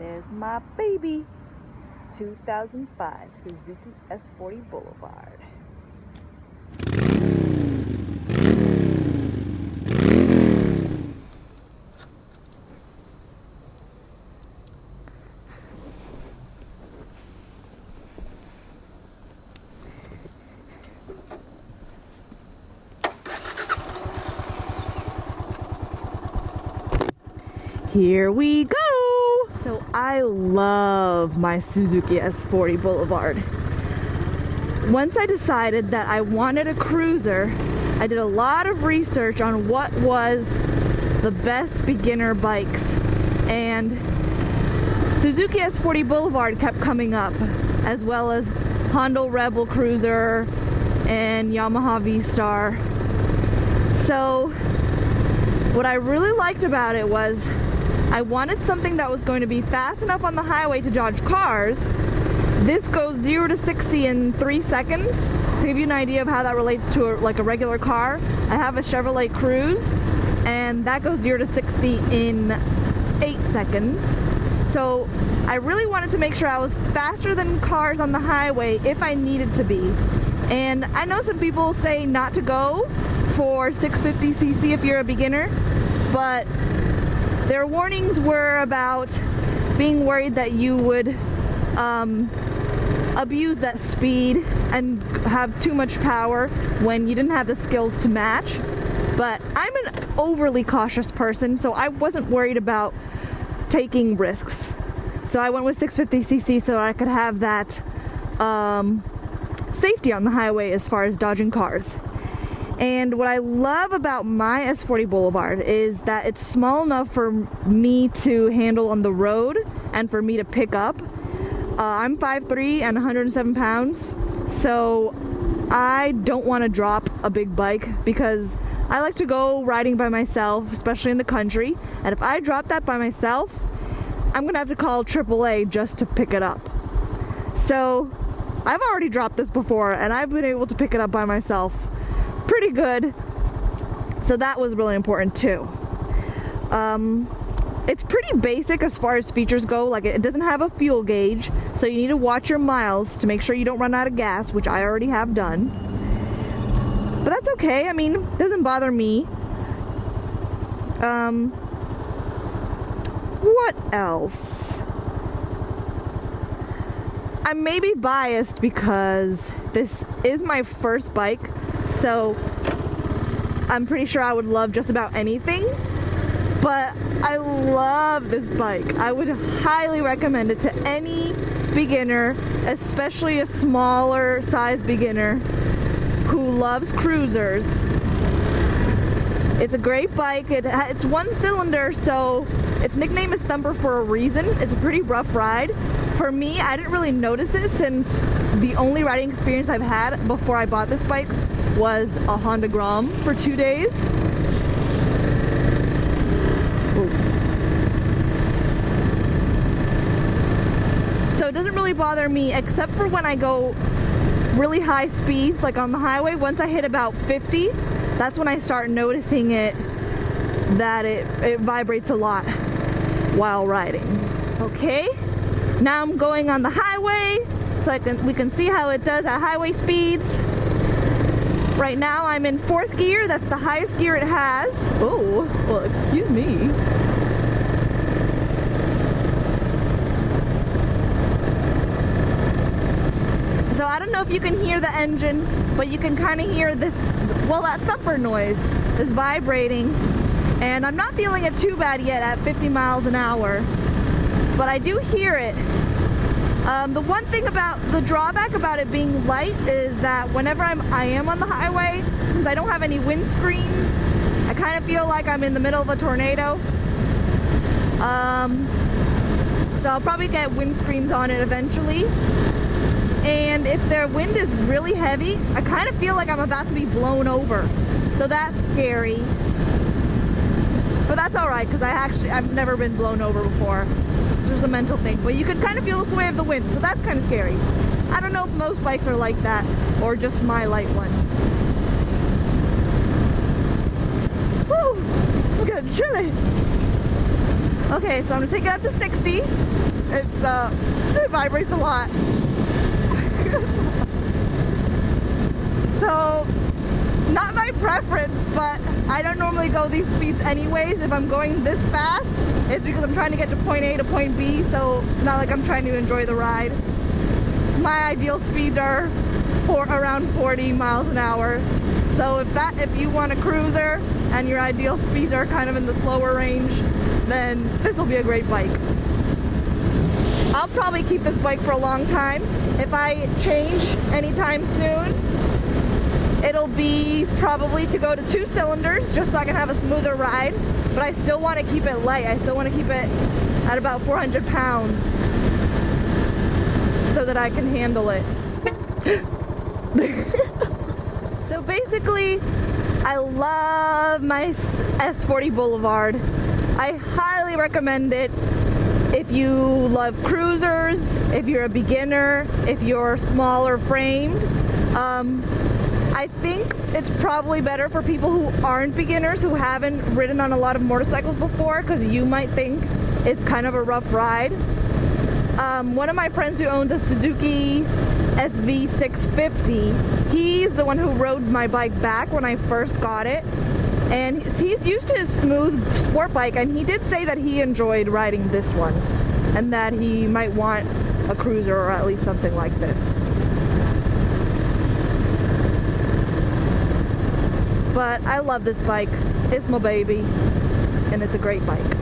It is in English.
There's my baby, 2005 Suzuki S40 Boulevard. Here we go! So I love my Suzuki S40 Boulevard. Once I decided that I wanted a cruiser, I did a lot of research on what was the best beginner bikes, and Suzuki S40 Boulevard kept coming up, as well as Honda Rebel Cruiser and Yamaha V-Star. So what I really liked about it was I wanted something that was going to be fast enough on the highway to dodge cars. This goes 0 to 60 in 3 seconds. To give you an idea of how that relates to like a regular car, I have a Chevy Cruze, and that goes 0 to 60 in 8 seconds. So I really wanted to make sure I was faster than cars on the highway if I needed to be. And I know some people say not to go for 650cc if you're a beginner, but their warnings were about being worried that you would abuse that speed and have too much power when you didn't have the skills to match. But I'm an overly cautious person, so I wasn't worried about taking risks. So I went with 650cc so I could have that safety on the highway as far as dodging cars. And what I love about my S40 Boulevard is that it's small enough for me to handle on the road and for me to pick up. I'm 5'3" and 107 pounds, so I don't want to drop a big bike because I like to go riding by myself, especially in the country. And if I drop that by myself, I'm going to have to call AAA just to pick it up. So I've already dropped this before and I've been able to pick it up by myself pretty good, so that was really important too. It's pretty basic as far as features go. Like, it doesn't have a fuel gauge, so you need to watch your miles to make sure you don't run out of gas, which I already have done, but that's okay. I mean, it doesn't bother me. What else? I may be biased because this is my first bike, so I'm pretty sure I would love just about anything, but I love this bike. I would highly recommend it to any beginner, especially a smaller size beginner who loves cruisers. It's a great bike. It's one cylinder, so its nickname is Thumper for a reason. It's a pretty rough ride. For me, I didn't really notice it since the only riding experience I've had before I bought this bike was a Honda Grom for 2 days. Ooh. So it doesn't really bother me except for when I go really high speeds, like on the highway. Once I hit about 50, that's when I start noticing that it vibrates a lot while riding. Okay, now I'm going on the highway so we can see how it does at highway speeds. Right now I'm in 4th gear. That's the highest gear it has. Oh, well, excuse me. So I don't know if you can hear the engine, but you can kind of hear this, well, that thumper noise is vibrating. And I'm not feeling it too bad yet at 50 miles an hour, but I do hear it. The one thing about the drawback about it being light is that whenever I am on the highway, since I don't have any windscreens, I kind of feel like I'm in the middle of a tornado. So I'll probably get windscreens on it eventually. And if their wind is really heavy, I kind of feel like I'm about to be blown over. So that's scary. But that's alright, because I've never been blown over before. It's just a mental thing. But you can kind of feel the sway of the wind, so that's kind of scary. I don't know if most bikes are like that, or just my light one. Woo! It's getting chilly. Okay, so I'm gonna take it up to 60. It vibrates a lot. So, not my preference, but I don't normally go these speeds anyways. If I'm going this fast, it's because I'm trying to get to point A to point B, so it's not like I'm trying to enjoy the ride. My ideal speeds are around 40 miles an hour. So if you want a cruiser and your ideal speeds are kind of in the slower range, then this will be a great bike. I'll probably keep this bike for a long time. If I change anytime soon, it'll be probably to go to 2 cylinders just so I can have a smoother ride. But I still want to keep it light. I still want to keep it at about 400 pounds so that I can handle it. So basically, I love my S40 Boulevard. I highly recommend it if you love cruisers, if you're a beginner, if you're smaller framed. I think it's probably better for people who aren't beginners, who haven't ridden on a lot of motorcycles before, because you might think it's kind of a rough ride. One of my friends who owns a Suzuki SV650, he's the one who rode my bike back when I first got it, and he's used to his smooth sport bike, and he did say that he enjoyed riding this one and that he might want a cruiser or at least something like this. But I love this bike. It's my baby, and it's a great bike.